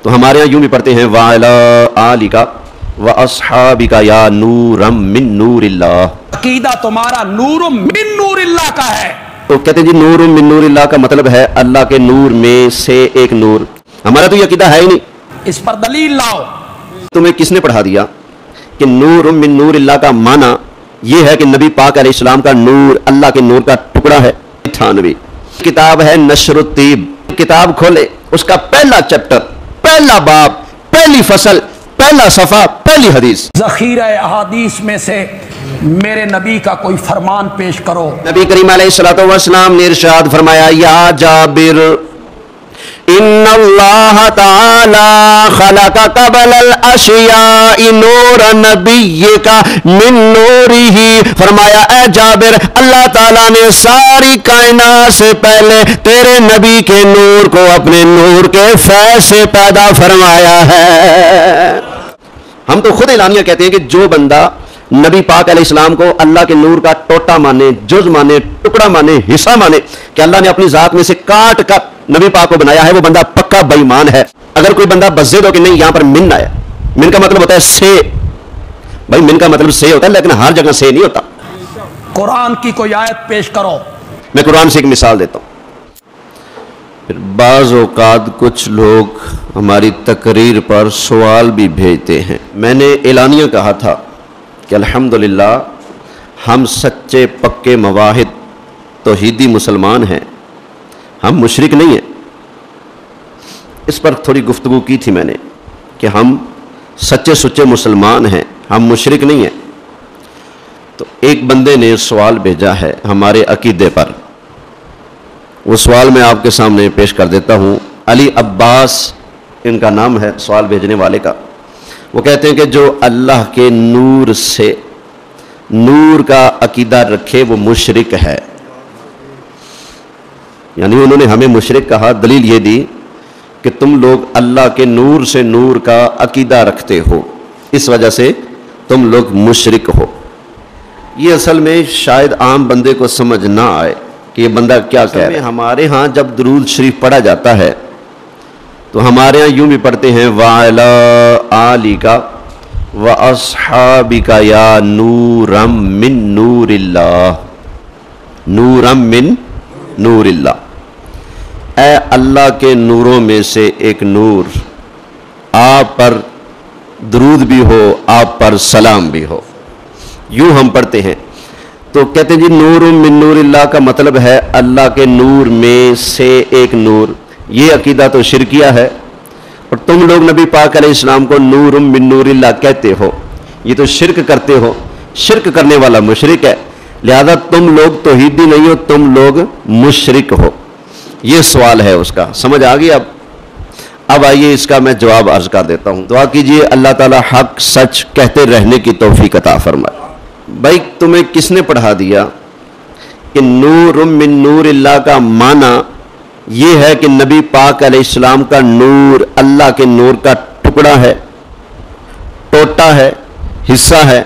تو ہمارے یہاں یوں بھی پڑھتے ہیں وَعَلَىٰ آلِكَ وَأَصْحَابِكَ يَا نُورًا مِّن نُّورِ اللَّهِ. عقیدہ تمہارا نور من نور اللہ کا ہے. تو کہتے ہیں جی نور من نور اللہ کا مطلب ہے اللہ کے نور میں سے ایک نور. ہمارا تو یہ عقیدہ ہے ہی نہیں. اس پر دلیل لاؤ. تمہیں کس نے پڑھا دیا کہ نور من نور اللہ کا معنی یہ ہے کہ نبی پاک علیہ السلام کا نور اللہ کے نور کا ٹکڑا ہے. 98 کتاب ہے نشر الطیب. کتاب کھولے اس کا پہلا چیپٹر، پہلا باب، پہلی فصل، پہلا صفحہ، پہلی حدیث. ذخیرہ احادیث میں سے میرے نبی کا کوئی فرمان پیش کرو. نبی کریم علیہ الصلوۃ والسلام نے ارشاد فرمایا یا جابر ان اللہ تعالی خلق قبل الاشیاء نور نبیک من نورہ. فرمایا اے جابر اللہ تعالیٰ نے ساری کائنات سے پہلے تیرے نبی کے نور کو اپنے نور کے فیض سے پیدا فرمایا ہے. ہم تو خود اعلانیہ کہتے ہیں کہ جو بندہ نبی پاک علیہ السلام کو اللہ کے نور کا ٹوٹا مانے، جز مانے، ٹکڑا مانے، حصہ مانے کہ اللہ نے اپنی ذات میں سے کاٹ کر نبی پاک کو بنایا ہے، وہ بندہ پکا بے ایمان ہے. اگر کوئی بندہ بزد ہو کہ نہیں یہاں پر من آیا، من کا مطلب ہوتا ہے سے، بھائی من کا مطلب سے ہوتا ہے لیکن ہر جگہ سے نہیں ہوتا. قرآن کی کوئی آیت پیش کرو. میں قرآن سے ایک مثال دیتا ہوں. پھر بعض اوقات کچھ لوگ ہماری تقریر پر سوال بھی بھیجتے ہیں. میں نے اعلانیہ کہا تھا کہ الحمدللہ ہم سچے پکے موحد توحیدی مسلمان ہیں، ہم مشرک نہیں ہیں. اس پر تھوڑی گفتگو کی تھی میں نے کہ ہم سچے سچے مسلمان ہیں، ہم مشرک نہیں ہیں. تو ایک بندے نے سوال بھیجا ہے ہمارے عقیدے پر. وہ سوال میں آپ کے سامنے پیش کر دیتا ہوں. علی عباس ان کا نام ہے سوال بھیجنے والے کا. وہ کہتے ہیں کہ جو اللہ کے نور سے نور کا عقیدہ رکھے وہ مشرک ہے. یعنی انہوں نے ہمیں مشرک کہا. دلیل یہ دی کہ تم لوگ اللہ کے نور سے نور کا عقیدہ رکھتے ہو، اس وجہ سے تم لوگ مشرک ہو. یہ اصل میں شاید عام بندے کو سمجھ نہ آئے کہ یہ بندہ کیا کہہ رہا ہے. ہمارے ہاں جب درود شریف پڑھا جاتا ہے تو ہمارے ہاں یوں بھی پڑھتے ہیں وَعَلَىٰ آلِكَ وَأَصْحَابِكَ يَا نُورًا مِّن نُّورِ اللَّهِ. نُورًا مِّن نور اللہ، اے اللہ کے نوروں میں سے ایک نور، آپ پر درود بھی ہو، آپ پر سلام بھی ہو. یوں ہم پڑھتے ہیں. تو کہتے ہیں جی نور من نور اللہ کا مطلب ہے اللہ کے نور میں سے ایک نور. یہ عقیدہ تو شرکیہ ہے، اور تم لوگ نبی پاک علیہ السلام کو نور من نور اللہ کہتے ہو. یہ تو شرک کرتے ہو. شرک کرنے والا مشرک ہے، لہذا تم لوگ توحیدی نہیں ہو، تم لوگ مشرک ہو. یہ سوال ہے اس کا. سمجھ آ گئی؟ اب آئیے اس کا میں جواب عرض کر دیتا ہوں. دعا کیجئے اللہ تعالی حق سچ کہتے رہنے کی توفیق عطا فرمائے. بھائی تمہیں کس نے پڑھا دیا کہ نور من نور اللہ کا معنی یہ ہے کہ نبی پاک علیہ السلام کا نور اللہ کے نور کا ٹکڑا ہے، ٹوٹا ہے، حصہ ہے؟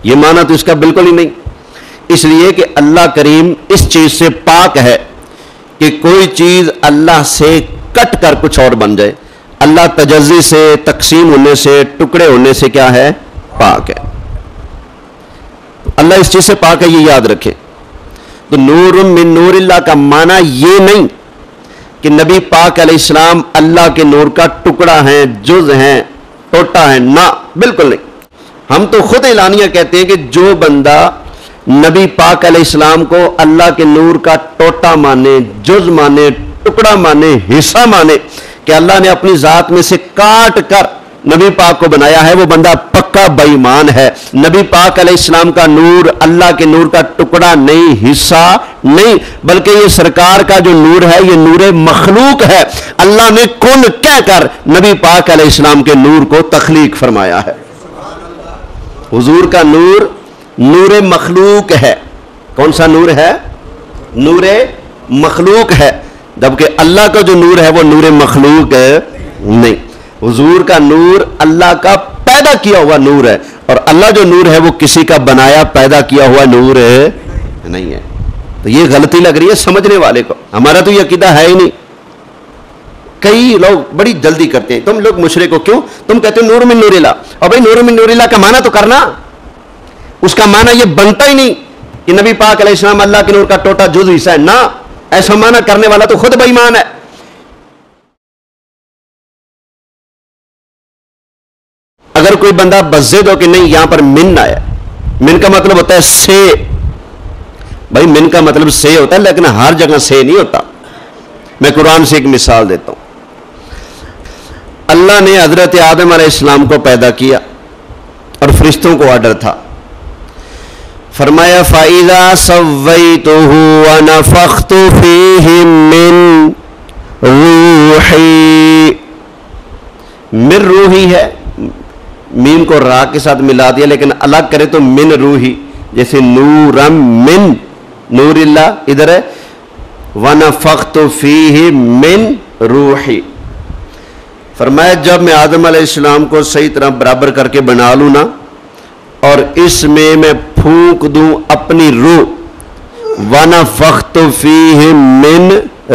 یہ معنی تو اس کا بالکل ہی نہیں. اس لیے کہ اللہ کریم اس چیز سے پاک ہے کہ کوئی چیز اللہ سے کٹ کر کچھ اور بن جائے. اللہ تجزی سے، تقسیم ہونے سے، ٹکڑے ہونے سے کیا ہے؟ پاک ہے. اللہ اس چیز سے پاک ہے، یہ یاد رکھے. تو نور من نور اللہ کا معنی یہ نہیں کہ نبی پاک علیہ السلام اللہ کے نور کا ٹکڑا ہے، جز ہیں، ٹوٹا ہے. نہ، بالکل نہیں. ہم تو خود اعلانیہ کہتے ہیں کہ جو بندہ نبی پاک علیہ السلام کو اللہ کے نور کا ٹوٹا مانے، جز مانے، ٹکڑا مانے، حصہ مانے کہ اللہ نے اپنی ذات میں سے کاٹ کر نبی پاک کو بنایا ہے، وہ بندہ پکا بے ایمان ہے. نبی پاک علیہ السلام کا نور اللہ کے نور کا ٹکڑا نہیں، حصہ نہیں، بلکہ یہ سرکار کا جو نور ہے یہ نور مخلوق ہے. اللہ نے کن کہہ کر نبی پاک علیہ السلام کے نور کو تخلیق فرمایا ہے. حضور کا نور نور مخلوق ہے. کون سا نور ہے؟ نور مخلوق ہے، جبکہ اللہ کا جو نور ہے وہ نور مخلوق نہیں. حضور کا نور اللہ کا پیدا کیا ہوا نور ہے، اور اللہ جو نور ہے وہ کسی کا بنایا پیدا کیا ہوا نور نہیں ہے. تو یہ غلطی لگ رہی ہے سمجھنے والے کو. ہمارا تو یہ عقیدہ ہے ہی نہیں. کئی لوگ بڑی جلدی کرتے ہیں، تم لوگ مشرک ہو، کیوں؟ تم کہتے ہو نور من نور اللہ، اور بھائی نور من نور اللہ کا معنی تو کرنا، اس کا معنی یہ بنتا ہی نہیں کہ نبی پاک علیہ السلام اللہ کے نور کا ٹوٹا جز حصہ ہے، نہ، ایسا معنی کرنے والا تو خود بے ایمان ہے۔ اگر کوئی بندہ بزد ہو کہ نہیں یہاں پر من آیا، من کا مطلب ہوتا ہے سے، بھائی من کا مطلب سے ہوتا ہے لیکن ہر جگہ سے نہیں ہوتا۔ میں قرآن سے ایک مثال دیتا ہوں۔ اللہ نے حضرت آدم علیہ السلام کو پیدا کیا اور فرشتوں کو آرڈر تھا، فرمایا فَإِذَا سَوَّيْتُهُ وَنَفَخْتُ فِيهِ مِن روحی، من روحی ہے، میم کو را کے ساتھ ملا دیا، لیکن الگ کرے تو من روحی، جیسے نورم من نور اللہ ادھر ہے، وَنَفَخْتُ فِيهِ مِن روحی۔ فرمایا جب میں آدم علیہ السلام کو صحیح طرح برابر کر کے بنا لوں نا، اور اس میں پھونک دوں اپنی روح، وَنَفَخْتُ فِيهِ مِن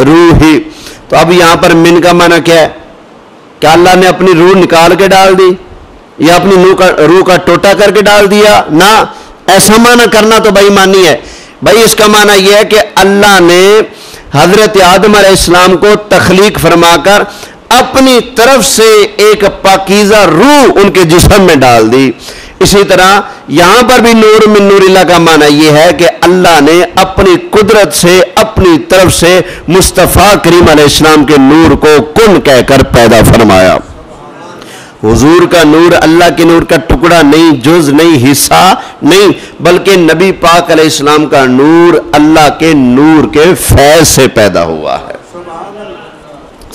روحی، تو اب یہاں پر من کا معنی کیا ہے؟ کہ اللہ نے اپنی روح نکال کے ڈال دی یا اپنی روح کا ٹوٹا کر کے ڈال دیا؟ نہ، ایسا معنی کرنا تو بے ایمانی ہے۔ بھائی اس کا معنی یہ ہے کہ اللہ نے حضرت آدم علیہ السلام کو تخلیق فرما کر اپنی طرف سے ایک پاکیزہ روح ان کے جسم میں ڈال دی۔ اسی طرح یہاں پر بھی نور من نور اللہ کا معنی یہ ہے کہ اللہ نے اپنی قدرت سے اپنی طرف سے مصطفیٰ کریم علیہ السلام کے نور کو کن کہہ کر پیدا فرمایا۔ حضور کا نور اللہ کے نور کا ٹکڑا نہیں، جز نہیں، حصہ نہیں، بلکہ نبی پاک علیہ السلام کا نور اللہ کے نور کے فیض سے پیدا ہوا ہے۔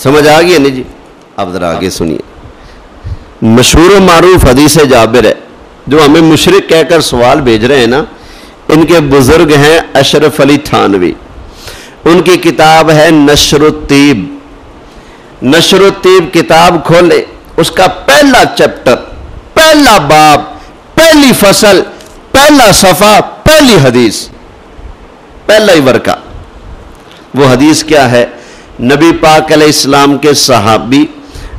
سمجھ آ گئی ہے نہیں جی؟ اب ذرا آگے سنیے، مشہور و معروف حدیث جابر ہے، جو ہمیں مشرک کہہ کر سوال بھیج رہے ہیں نا، ان کے بزرگ ہیں اشرف علی تھانوی، ان کی کتاب ہے نشر الطیب۔ نشر الطیب کتاب کھولے، اس کا پہلا چیپٹر، پہلا باب، پہلی فصل، پہلا صفحہ، پہلی حدیث، پہلا ہی ورقہ۔ وہ حدیث کیا ہے؟ نبی پاک علیہ السلام کے صحابی،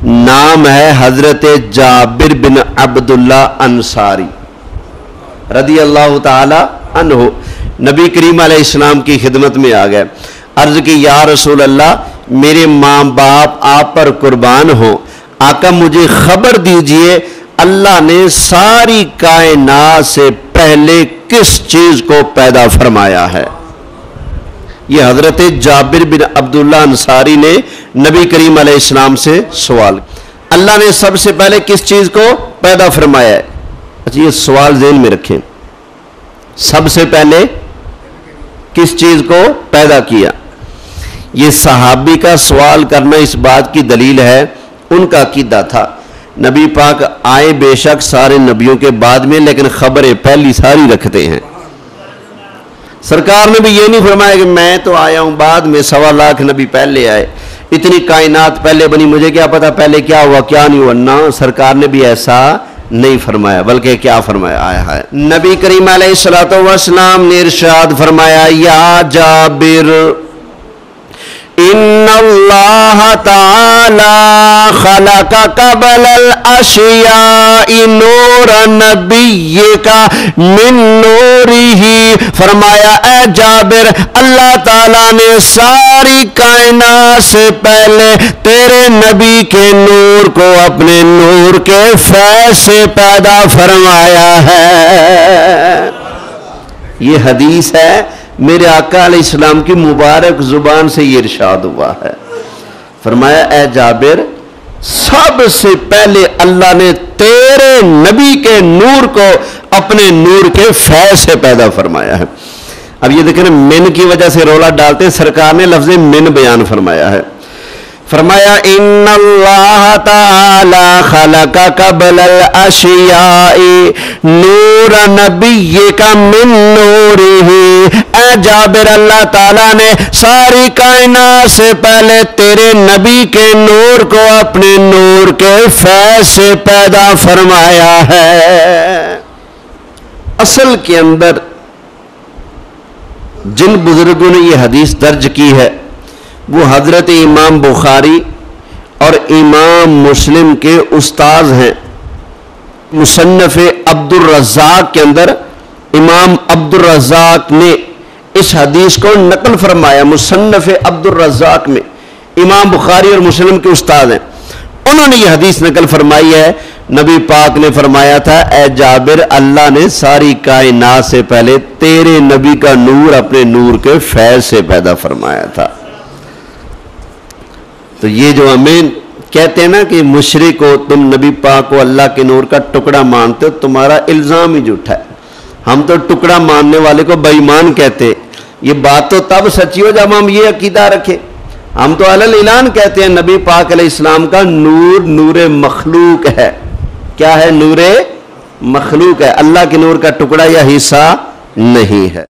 نام ہے حضرت جابر بن عبداللہ انصاری رضی اللہ تعالی عنہ، نبی کریم علیہ السلام کی خدمت میں آ گئے، عرض کی یا رسول اللہ میرے ماں باپ آپ پر قربان ہوں، آقا مجھے خبر دیجئے اللہ نے ساری کائنات سے پہلے کس چیز کو پیدا فرمایا ہے؟ یہ حضرت جابر بن عبداللہ انصاری نے نبی کریم علیہ السلام سے سوال، اللہ نے سب سے پہلے کس چیز کو پیدا فرمایا ہے؟ اچھا یہ سوال ذہن میں رکھیں، سب سے پہلے کس چیز کو پیدا کیا؟ یہ صحابی کا سوال کرنا اس بات کی دلیل ہے، ان کا عقیدہ تھا نبی پاک آئے بے شک سارے نبیوں کے بعد میں، لیکن خبریں پہلی ساری رکھتے ہیں۔ سرکار نے بھی یہ نہیں فرمایا کہ میں تو آیا ہوں بعد میں، 1.25 لاکھ نبی پہلے آئے، اتنی کائنات پہلے بنی، مجھے کیا پتا پہلے کیا ہوا کیا نہیں ہوا۔ نہ، سرکار نے بھی ایسا نہیں فرمایا، بلکہ کیا فرمایا آیا ہے، نبی کریم علیہ السلام نے ارشاد فرمایا یا جابر ان اللہ تعالی خلق قبل الاشیاء نور نبیک من نورہ، فرمایا اے جابر اللہ تعالیٰ نے ساری کائنات سے پہلے تیرے نبی کے نور کو اپنے نور کے فیض سے پیدا فرمایا ہے۔ یہ حدیث ہے، میرے آقا علیہ السلام کی مبارک زبان سے یہ ارشاد ہوا ہے، فرمایا اے جابر سب سے پہلے اللہ نے تیرے نبی کے نور کو اپنے نور کے فیض سے پیدا فرمایا ہے۔ اب یہ دیکھیں من کی وجہ سے رولا ڈالتے، سرکار نے لفظ من بیان فرمایا ہے، فرمایا ان اللہ تعالی خلق قبل الاشیاء نور نبیک من نورہ، اے جابر اللہ تعالیٰ نے ساری کائنات سے پہلے تیرے نبی کے نور کو اپنے نور کے فیض سے پیدا فرمایا ہے۔ اصل کے اندر جن بزرگوں نے یہ حدیث درج کی ہے وہ حضرت امام بخاری اور امام مسلم کے استاذ ہیں۔ مصنف عبد الرزاق کے اندر امام عبد الرزاق نے اس حدیث کو نقل فرمایا۔ مصنف عبد الرزاق میں امام بخاری اور مسلم کے استاد ہیں، انہوں نے یہ حدیث نقل فرمائی ہے۔ نبی پاک نے فرمایا تھا، اے جابر، اللہ نے ساری کائنات سے پہلے تیرے نبی کا نور اپنے نور کے فیض سے پیدا فرمایا تھا۔ تو یہ جو ہمیں کہتے ہیں نا کہ مشرک ہو تم، نبی پاک کو اللہ کے نور کا ٹکڑا مانتے ہو، تمہارا الزام ہی جھوٹا ہے۔ ہم تو ٹکڑا ماننے والے کو بے ایمان کہتے۔ یہ بات تو تب سچی ہو جب ہم یہ عقیدہ رکھیں۔ ہم تو علل اعلان کہتے ہیں نبی پاک علیہ السلام کا نور نور مخلوق ہے۔ کیا ہے؟ نور مخلوق ہے، اللہ کے نور کا ٹکڑا یا حصہ نہیں ہے۔